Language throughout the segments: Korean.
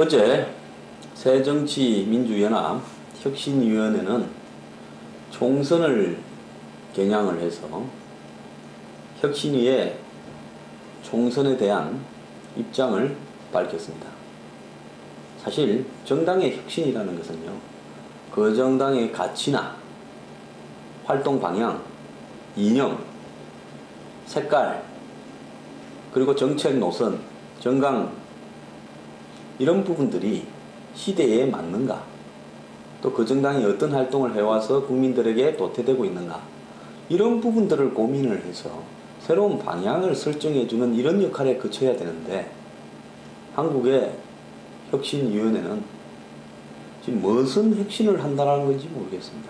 어제 새정치민주연합 혁신위원회는 총선을 겨냥을 해서 혁신위의 총선에 대한 입장을 밝혔습니다. 사실 정당의 혁신이라는 것은요, 그 정당의 가치나 활동 방향, 이념, 색깔, 그리고 정책 노선, 정강, 이런 부분들이 시대에 맞는가, 또 그 정당이 어떤 활동을 해와서 국민들에게 도태되고 있는가, 이런 부분들을 고민을 해서 새로운 방향을 설정해주는 이런 역할에 그쳐야 되는데, 한국의 혁신위원회는 지금 무슨 혁신을 한다는 건지 모르겠습니다.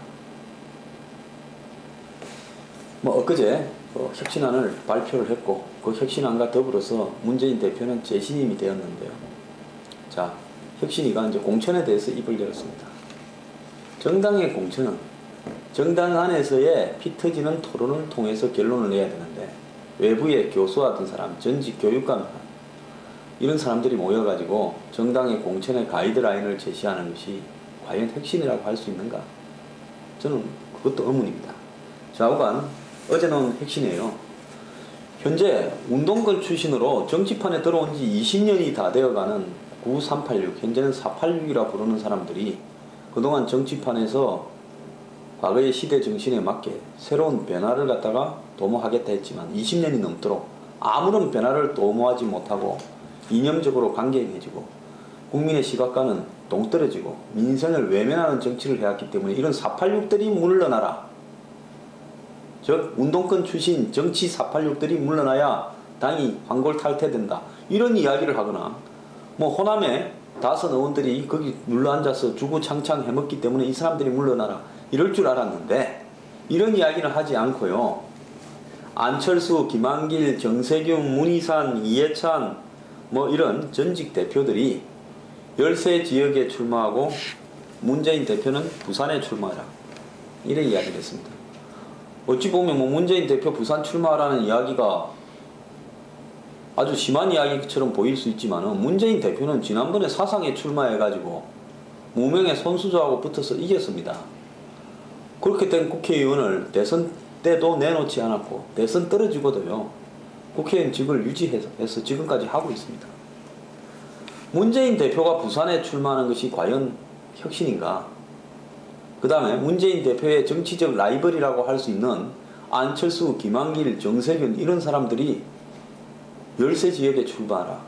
엊그제 혁신안을 발표를 했고, 그 혁신안과 더불어서 문재인 대표는 재신임이 되었는데요. 자, 혁신위가 이제 공천에 대해서 입을 열었습니다. 정당의 공천은 정당 안에서의 피 터지는 토론을 통해서 결론을 내야 되는데, 외부의 교수하던 사람, 전직 교육감, 이런 사람들이 모여가지고 정당의 공천의 가이드라인을 제시하는 것이 과연 혁신이라고 할 수 있는가? 저는 그것도 의문입니다. 좌우간 어제 나온 혁신이에요. 현재 운동권 출신으로 정치판에 들어온 지 20년이 다 되어가는 9386, 현재는 486이라 부르는 사람들이 그동안 정치판에서 과거의 시대 정신에 맞게 새로운 변화를 갖다가 도모하겠다 했지만 20년이 넘도록 아무런 변화를 도모하지 못하고 이념적으로 강경해지고 국민의 시각과는 동떨어지고 민생을 외면하는 정치를 해왔기 때문에 이런 486들이 물러나라. 즉 운동권 출신 정치 486들이 물러나야 당이 황골탈퇴된다. 이런 이야기를 하거나, 호남에 다선 의원들이 거기 눌러앉아서 주구장창 해먹기 때문에 이 사람들이 물러나라, 이럴 줄 알았는데 이런 이야기를 하지 않고요, 안철수, 김한길, 정세균, 문희상, 이해찬 이런 전직 대표들이 열세 지역에 출마하고 문재인 대표는 부산에 출마하라, 이런 이야기를 했습니다. 어찌 보면 문재인 대표 부산 출마하라는 이야기가 아주 심한 이야기처럼 보일 수 있지만, 문재인 대표는 지난번에 사상에 출마해가지고 무명의 손수저하고 붙어서 이겼습니다. 그렇게 된 국회의원을 대선 때도 내놓지 않았고 대선 떨어지고도요 국회의원직을 유지해서 지금까지 하고 있습니다. 문재인 대표가 부산에 출마하는 것이 과연 혁신인가? 그 다음에 문재인 대표의 정치적 라이벌이라고 할 수 있는 안철수, 김한길, 정세균, 이런 사람들이 열세 지역에 출마하라.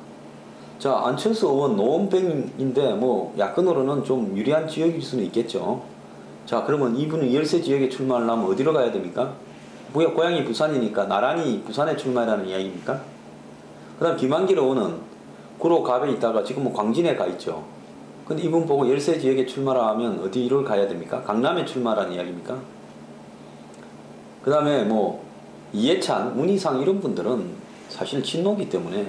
자, 안철수 의원 노원병인데 야권으로는 좀 유리한 지역일 수는 있겠죠. 자, 그러면 이분은 열세 지역에 출마하려면 어디로 가야 됩니까? 고향이 부산이니까 나란히 부산에 출마하라는 이야기입니까? 그 다음 김한길 의원은 구로 갑에 있다가 지금 광진에 가 있죠. 근데 이분 보고 열세 지역에 출마라 하면 어디로 가야 됩니까? 강남에 출마라는 이야기입니까? 그 다음에 이해찬, 문희상 이런 분들은 사실 친노기 때문에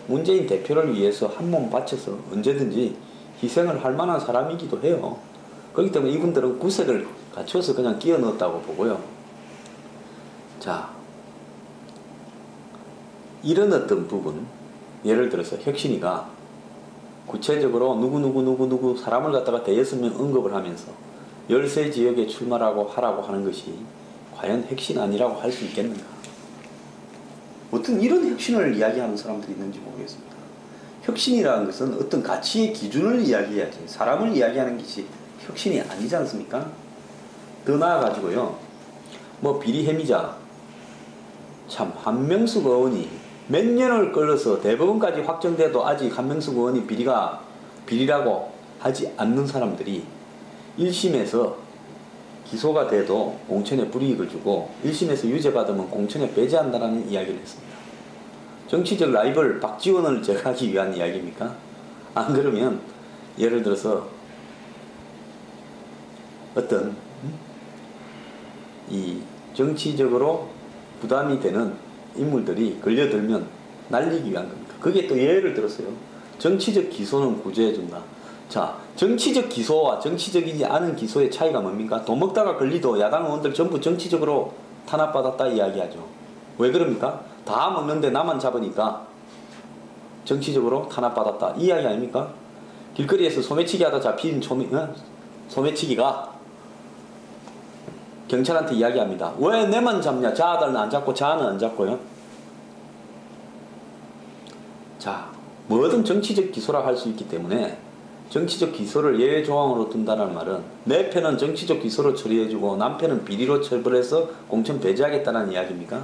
문재인 대표를 위해서 한 몸 바쳐서 언제든지 희생을 할 만한 사람이기도 해요. 그렇기 때문에 이분들은 구색을 갖춰서 그냥 끼워 넣었다고 보고요. 자, 이런 어떤 부분, 예를 들어서 혁신위가 구체적으로 누구 사람을 갖다가 대여섯 명 언급을 하면서 열세 지역에 출마라고 하라고 하는 것이 과연 혁신 아니라고 할 수 있겠는가? 어떤 이런 혁신을 이야기하는 사람들이 있는지 모르겠습니다. 혁신이라는 것은 어떤 가치의 기준을 이야기해야지 사람을 이야기하는 것이 혁신이 아니지 않습니까? 더 나아가지고요, 비리 혐의자, 참 한명숙 의원이 몇 년을 끌어서 대법원까지 확정돼도 아직 한명숙 의원이 비리라고 하지 않는 사람들이 1심에서 기소가 돼도 공천에 불이익을 주고 1심에서 유죄받으면 공천에 배제한다는 이야기를 했습니다. 정치적 라이벌 박지원을 제거하기 위한 이야기입니까? 안 그러면 예를 들어서 어떤 이 정치적으로 부담이 되는 인물들이 걸려들면 날리기 위한 겁니다. 그게 또 예를 들었어요. 정치적 기소는 구제해준다. 자, 정치적 기소와 정치적이지 않은 기소의 차이가 뭡니까? 돈 먹다가 걸리도 야당 의원들 전부 정치적으로 탄압받았다 이야기하죠. 왜 그럽니까? 다 먹는데 나만 잡으니까 정치적으로 탄압받았다 이 이야기 아닙니까? 길거리에서 소매치기 하다 잡힌 소매치기가 경찰한테 이야기합니다. 왜 내만 잡냐? 자아들은 안 잡고 자아는 안 잡고요. 자, 뭐든 정치적 기소라 할 수 있기 때문에 정치적 기소를 예외 조항으로 둔다는 말은 내 편은 정치적 기소로 처리해주고 남편은 비리로 처벌해서 공천 배제하겠다는 이야기입니까?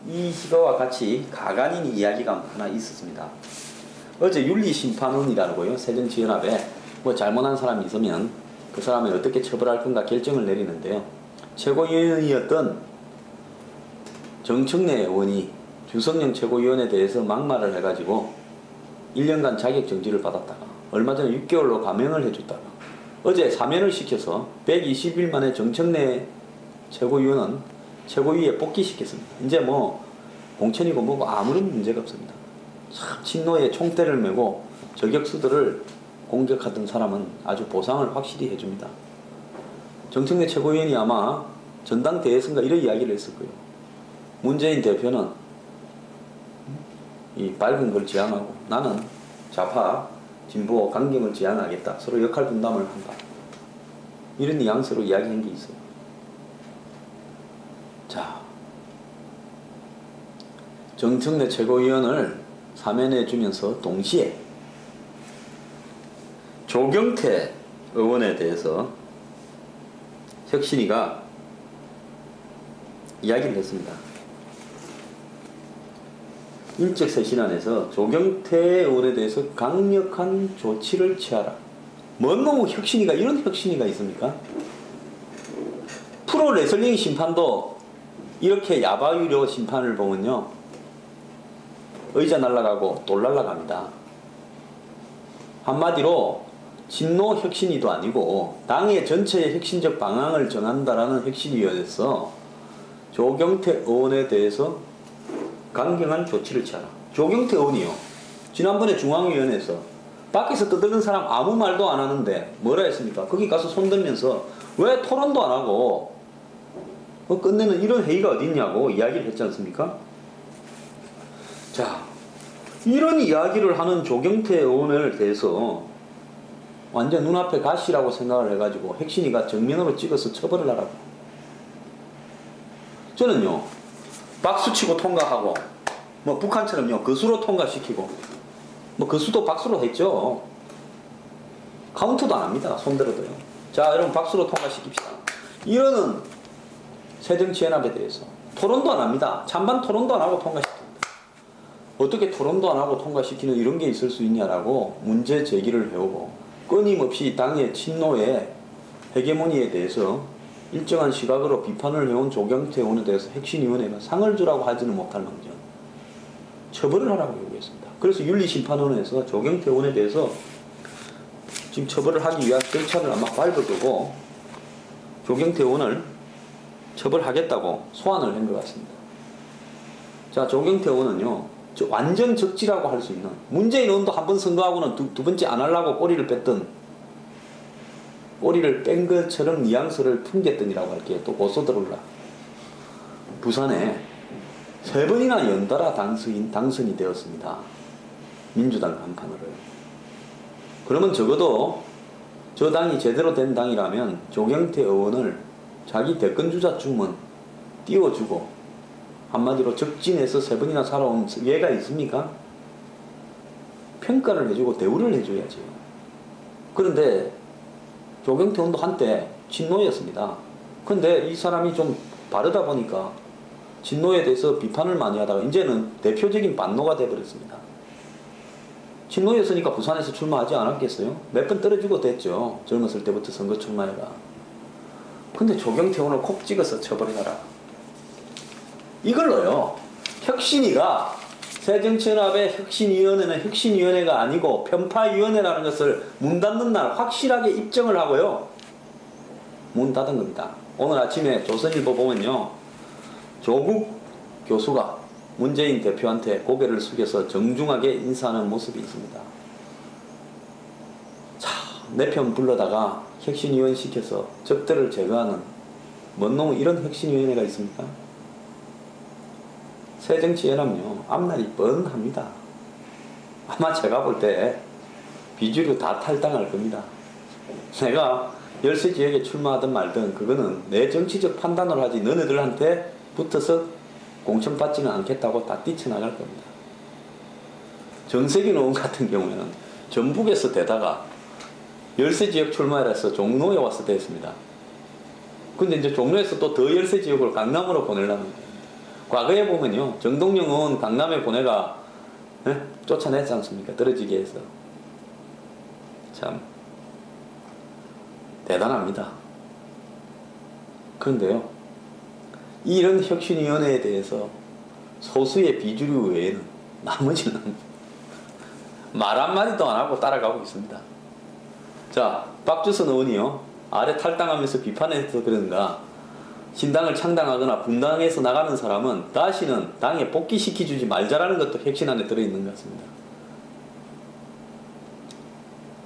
이 시도와 같이 가관인 이야기가 하나 있었습니다. 어제 윤리심판원이라고요. 새정치연합에 뭐 잘못한 사람이 있으면 그 사람을 어떻게 처벌할 건가 결정을 내리는데요. 최고위원이었던 정청래 의원이 주성영 최고위원에 대해서 막말을 해가지고 1년간 자격정지를 받았다가 얼마 전에 6개월로 감형을 해줬다가 어제 사면을 시켜서 120일 만에 정청래 최고위원은 최고위에 복귀시켰습니다. 이제 뭐 공천이고 뭐고 아무런 문제가 없습니다. 참 친노에 총대를 메고 저격수들을 공격하던 사람은 아주 보상을 확실히 해줍니다. 정청래 최고위원이 아마 전당대회에서인가 이런 이야기를 했을 거예요. 문재인 대표는 이 밝은 걸 지향하고 나는 좌파, 진보, 강경을 지향하겠다. 서로 역할 분담을 한다. 이런 뉘앙스로 이야기한 게 있어요. 자, 정청래 최고위원을 사면해 주면서 동시에 조경태 의원에 대해서 혁신위가 이야기를 했습니다. 인적쇄신안에서 조경태 의원에 대해서 강력한 조치를 취하라. 뭔 놈의 혁신위가 이런 혁신위가 있습니까? 프로 레슬링 심판도 이렇게 야바유료 심판을 보면요, 의자 날아가고 돌 날아갑니다. 한마디로 진노 혁신위도 아니고 당의 전체의 혁신적 방향을 정한다라는 혁신위원회에서 조경태 의원에 대해서 강경한 조치를 취하라. 조경태 의원이요, 지난번에 중앙위원회에서 밖에서 떠드는 사람 아무 말도 안 하는데 뭐라 했습니까? 거기 가서 손들면서 왜 토론도 안 하고 끝내는 이런 회의가 어디 있냐고 이야기를 했지 않습니까? 자, 이런 이야기를 하는 조경태 의원에 대해서 완전 눈앞에 가시라고 생각을 해가지고 혁신위가 정면으로 찍어서 처벌을 하라고. 저는요, 박수치고 통과하고 뭐 북한처럼요 거수로 통과시키고 뭐 거수도 박수로 했죠. 카운트도 안 합니다. 손들어도요. 자, 여러분 박수로 통과시킵시다. 이러는 새정치연합에 대해서 토론도 안 합니다. 찬반 토론도 안 하고 통과시킵니다. 어떻게 토론도 안 하고 통과시키는 이런 게 있을 수 있냐라고 문제 제기를 해오고 끊임없이 당의 친노의 헤게모니에 대해서 일정한 시각으로 비판을 해온 조경태 의원에 대해서 혁신위원회가 상을 주라고 하지는 못할 망정 처벌을 하라고 요구했습니다. 그래서 윤리심판원에서 조경태 의원에 대해서 지금 처벌을 하기 위한 절차를 아마 밟을 거고 조경태 의원을 처벌하겠다고 소환을 한 것 같습니다. 자, 조경태 의원은요, 완전 적지라고 할 수 있는, 문재인 의원도 한 번 선거하고는 두 번째 안 하려고 꼬리를 뺀 것처럼 뉘앙스를 풍겼더니라고 할게요. 또 고소 들어올라. 부산에 3번이나 연달아 당선이 되었습니다. 민주당 간판으로요. 그러면 적어도 저 당이 제대로 된 당이라면 조경태 의원을 자기 대권주자쯤은 띄워주고 한마디로 적진에서 3번이나 살아온 예가 있습니까? 평가를 해주고 대우를 해줘야죠. 그런데 조경태 의원도 한때 친노였습니다. 근데 이 사람이 좀 바르다 보니까 친노에 대해서 비판을 많이 하다가 이제는 대표적인 반노가 돼버렸습니다. 친노였으니까 부산에서 출마하지 않았겠어요? 몇 번 떨어지고 됐죠. 젊었을 때부터 선거 출마해라. 근데 조경태 의원을 콕 찍어서 처벌해라. 이걸로요, 혁신위가 새정치연합의 혁신위원회는 혁신위원회가 아니고 편파위원회라는 것을 문 닫는 날 확실하게 입증을 하고요, 문 닫은 겁니다. 오늘 아침에 조선일보 보면요, 조국 교수가 문재인 대표한테 고개를 숙여서 정중하게 인사하는 모습이 있습니다. 자, 내 편 불러다가 혁신위원 시켜서 적들을 제거하는 뭔 놈은 이런 혁신위원회가 있습니까? 새정치연합요 앞날이 뻔합니다. 아마 제가 볼 때 비주류 다 탈당할 겁니다. 내가 열세 지역에 출마하든 말든 그거는 내 정치적 판단으로 하지 너네들한테 붙어서 공천받지는 않겠다고 다 뛰쳐나갈 겁니다. 정세균 의원 같은 경우에는 전북에서 되다가 열세 지역 출마해서 종로에 와서 됐습니다. 근데 이제 종로에서 또 더 열세 지역을 강남으로 보내려는 거예요. 과거에 보면요, 정동영 의원 강남에 보내가 쫓아냈지 않습니까? 떨어지게 해서. 참 대단합니다. 그런데요, 이런 혁신위원회에 대해서 소수의 비주류 외에는 나머지는 말 한마디도 안 하고 따라가고 있습니다. 자, 박주선 의원이요, 아래 탈당하면서 비판해서 그런가 신당을 창당하거나 분당해서 나가는 사람은 다시는 당에 복귀시켜주지 말자라는 것도 혁신 안에 들어있는 것 같습니다.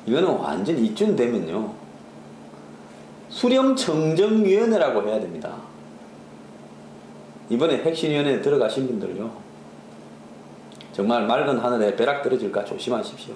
이거는 완전 이쯤 되면요, 수렴청정위원회라고 해야 됩니다. 이번에 혁신위원회에 들어가신 분들요, 정말 맑은 하늘에 벼락 떨어질까 조심하십시오.